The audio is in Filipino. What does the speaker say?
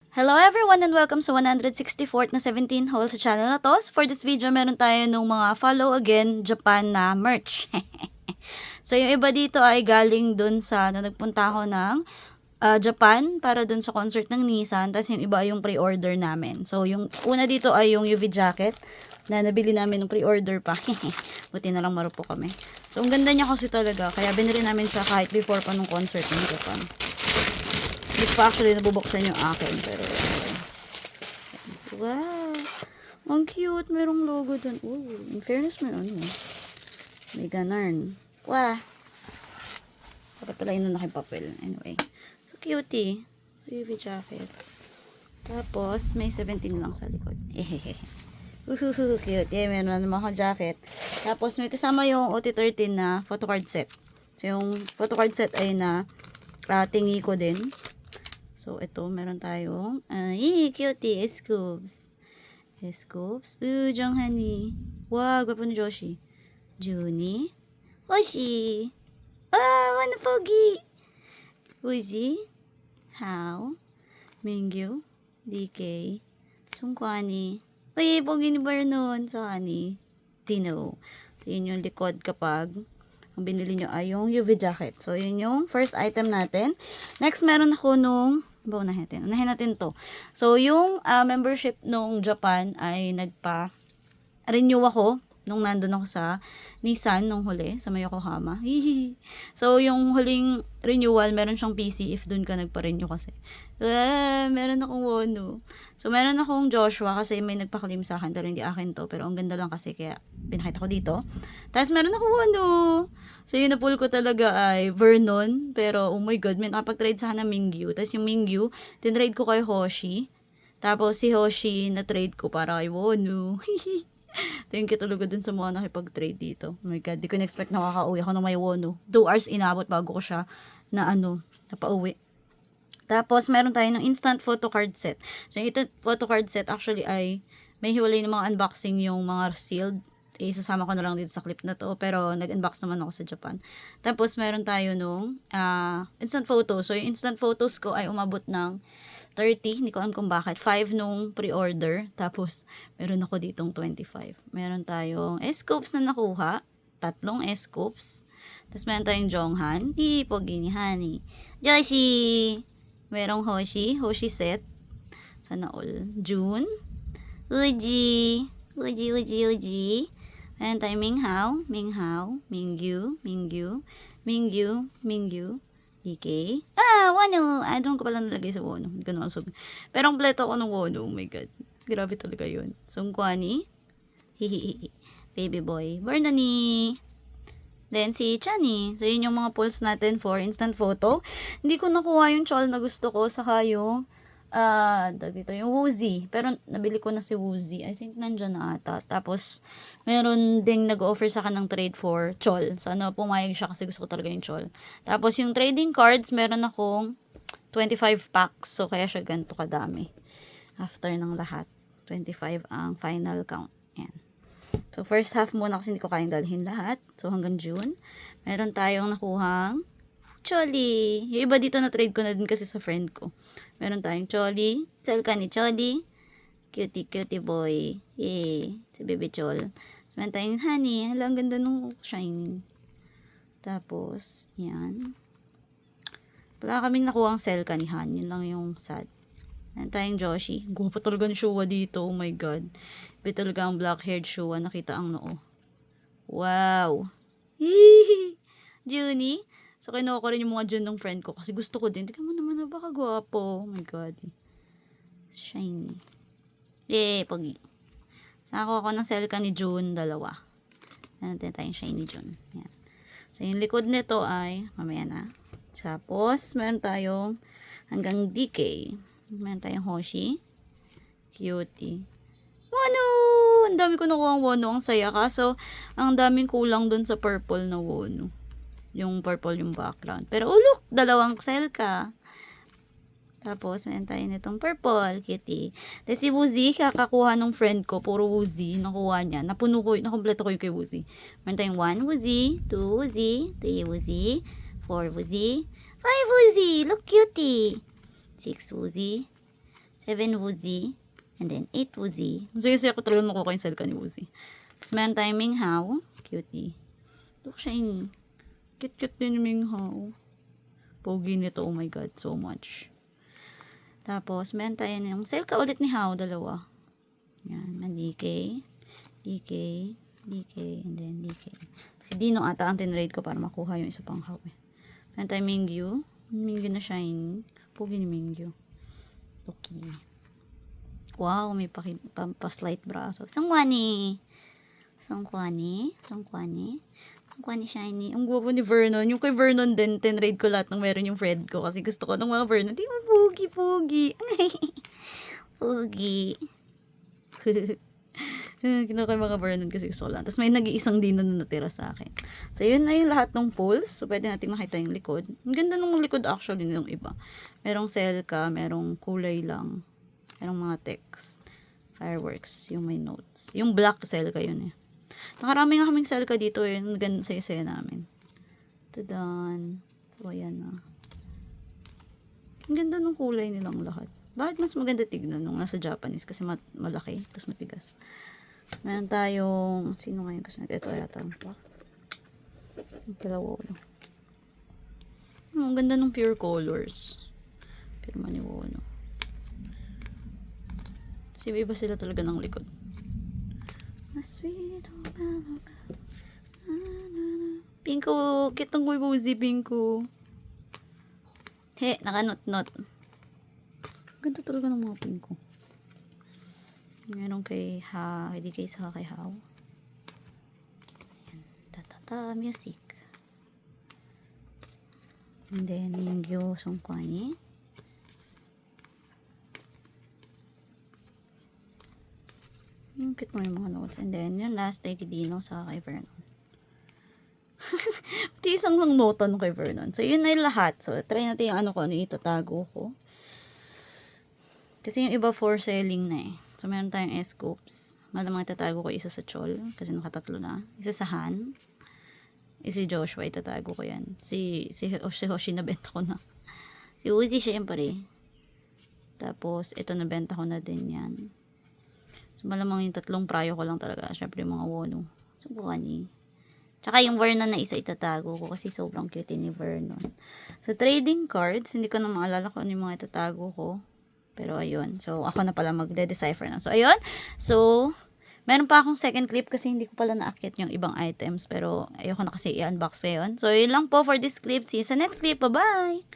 Hello everyone and welcome sa 164th na 17 hole sa channel na to. So for this video, meron tayo ng mga follow again Japan na merch. So yung iba dito ay galing dun sa nagpunta ako ng Japan para dun sa concert ng Nissan. Tapos yung iba yung pre-order namin. So yung una dito ay yung UV jacket na nabili namin ng pre-order pa. Buti na lang marupo kami. So ang ganda niya kasi talaga. Kaya binili namin siya kahit before pa nung concert ng Japan. Hindi pa actually nabubuksan yung akin. Pero, wow. Ang cute. Merong logo dun. Ooh, in fairness man, ano. May ganarn. Wow. Dapat pala yun na nakipapel. Anyway. So, cutie. So, UV jacket. Tapos, may 17 lang sa likod. Hehehe. Uhuhu, cute. Yeah, meron na naman akong jacket. Tapos, may kasama yung OT13 na photocard set. So, yung photocard set ay na tingi ko din. So, ito, meron tayong, cutie, scoops. Scoops. Jonghani. Wow, gwapo ni Joshi. Juni. Hoshi. Wana pogi. Uzi. How. Mingyu. DK. Sungkwani. Uy, pogi ni Vernon. Sani. Tino. So, yun yung likod kapag ang binili nyo ay yung UV jacket. So, yun yung first item natin. Next, meron ako nung unahin natin to. So, yung membership nung Japan ay nagpa-renew ako nung nandun ako sa Nissan nung huli, sa Yokohama. So, yung huling renewal, meron siyang PC if dun ka nagpa-renew kasi. Meron akong Wono. So, meron akong Joshua kasi may nagpa-claim sa akin pero hindi akin to. Pero ang ganda lang kasi kaya pinakita ko dito. Tapos, meron akong Wono. So, yung na-pull ko talaga ay Vernon. Pero, oh my God, may nakapag-trade sa akin ng Mingyu. Tapos, yung Mingyu, tinrade ko kay Hoshi. Tapos, si Hoshi, na-trade ko para kay Wono. Thank you talaga dun sa mga nakipag-trade dito. Oh my God, di ko na-expect na makaka-uwi ako ng may Wono. 2 hours inabot bago ko siya napauwi. Tapos, meron tayo ng instant photo card set. So, ito photo card set actually ay may hiwalay ng mga unboxing yung mga sealed. Isasama ko na lang dito sa clip na to. Pero, nag-unbox naman ako sa Japan. Tapos, meron tayo nung instant photo. So, yung instant photos ko ay umabot ng 30. Hindi ko alam kung bakit. 5 nung pre-order. Tapos, meron ako ditong 25. Meron tayong S-scopes na nakuha. 3 S-scopes. Tapos, meron tayong Jonghan. Pogi ni Honey. Joshi! Merong Hoshi. Hoshi set. Sana all. June. Uji. Meron tayong Minghao. Mingyu. DK. Wano. Doon ko pala nalagay sa Wono. Hindi ko na masub. Pero ang pleto ako ng Wono. Oh my God. Grabe talaga yun. Sungkwani. Hihihi. Baby boy. Bernani. Then si Chani. So yun yung mga pulls natin for instant photo. Hindi ko nakuha yung chol na gusto ko. Saka yung dito yung Woozy. Pero nabili ko na si Woozy. I think nandyan na ata. Tapos meron ding nag-offer sa akin ng trade for chol. Sana pumayag siya kasi gusto ko talaga yung chol. Tapos yung trading cards, meron akong 25 packs. So kaya siya ganito kadami. After ng lahat. 25 ang final count. Yan. So first half muna kasi hindi ko kayang dalhin lahat. So hanggang June. Meron tayong nakuhang Choli. Yung iba dito na trade ko na din kasi sa friend ko. Meron tayong Choli. Sell ka ni Choli. Cutie boy. Yay. Si Baby Chol. So, meron tayong Honey. Hala, ang ganda nung shiny. Tapos, yan. Wala kaming nakuha ang sell ka ni Han. Yun lang yung sad. Meron tayong Joshi. Guwapo talaga ng Shua dito. Oh my God. Iba talaga ang black-haired Shua. Nakita ang noo. Wow. Hihihi. Junie. So, kinuha ko rin yung mga dyan ng friend ko. Kasi gusto ko din. Tignan mo naman, baka gwapo. Oh my God. Shiny. Yay, pogi. Saka ako ng Selka ni June, 2. Meron din tayong shiny June. Yan. So, yung likod nito ay, mamaya na. Tapos, meron tayong hanggang DK. Meron tayong Hoshi. Cutie. Wono! Ang dami ko nakuha ang Wono. Ang saya. Kaso, ang daming kulang dun sa purple na Wono. Yung purple yung background. Pero, look! 2 Selka. Tapos, meron tayo nitong purple, kitty. Tapos, si Woozy, kakakuha ng friend ko. Puro Woozy. Nakuha niya. Nakumpleto ko yung kay Woozy. Meron tayong 1 Woozy, 2 Woozy, 3 Woozy, 4 Woozy, 5 Woozy. Look, cutie. 6 Woozy, 7 Woozy, and then 8 Woozy. Saya-saya ko talaga makuha yung Selka ni Woozy. Tapos meron tayong Minghao. Cutie. Look, shiny. Cute-cute din yung Minghao. Pogi nito, oh my god, so much. Tapos, meron tayo yung Selka ulit ni Hao, dalawa. Yan, DK, and then DK. Si Dino ata ang tinrade ko para makuha yung isa pang Hao. Meron tayo Mingyu. Mingyu na shiny. Pogi ni Mingyu. Okay. Wow, may pa-slight braso. Sangkwani shiny. Ang gwapo ni Vernon. Yung kay Vernon din, tinrade ko lahat ng meron yung Fred ko. Kasi gusto ko ng mga Vernon. Di mo, pogi. Pogi. Kinuha ko yung mga Vernon kasi gusto ko lang. Tapos may nag-iisang Dino na natira sa akin. So, yun na yung lahat ng pulls. So, pwede natin makita yung likod. Ang ganda ng likod actually ng iba. Merong Selka, merong kulay lang. Merong mga text. Fireworks, yung may notes. Yung black Selka yun eh. Nakarami nga kaming Selka dito eh. Ganda sa isa namin. Tadan. So, ayan na. Ang ganda ng kulay nilang lahat. Bakit mas maganda tignan nung nasa Japanese? Kasi malaki. Tapos matigas. Meron tayong, sino ngayon kasi ito yata ang pack. Ang Kilawolo. Ang ganda ng pure colors. Pirma ni Wono. Kasi iba sila talaga ng likod. Pinko, kitang ko Woozy, Pinko. He, nakanot-not. Ganda talaga ng mga Pinko. Meron kay hindi kay sa kay Hao. Ayan, tatata music. And then Mingyu Songkwani. Yung cute mo yung mga notes. And then yung last ay kay Dino sa kay Vernon. Pati isang lang nota no kay Vernon. So yun na yung lahat. So try natin yung ano itatago ko. Kasi yung iba for selling na eh. So, meron tayong S-scopes. Malamang itatago ko isa sa Chol. Kasi nakatatlo na. Isa sa Han. Si Joshua, itatago ko yan. Si Hoshi, nabenta ko na. Si Uzi, syempre. Tapos, ito nabenta ko na din yan. So, malamang yung tatlong prayo ko lang talaga. Syempre, mga Wono. Subukan eh. Tsaka yung Vernon na isa itatago ko. Kasi sobrang cute ni Vernon. So, trading cards. Hindi ko na maalala kung ano yung mga itatago ko. Pero ayun. So, ako na pala magde-decipher na. So, ayun. So, meron pa akong second clip kasi hindi ko pala na-akit yung ibang items. Pero, ayoko na kasi i-unbox ngayon. So, yun lang po for this clip. See you sa next clip. Bye-bye!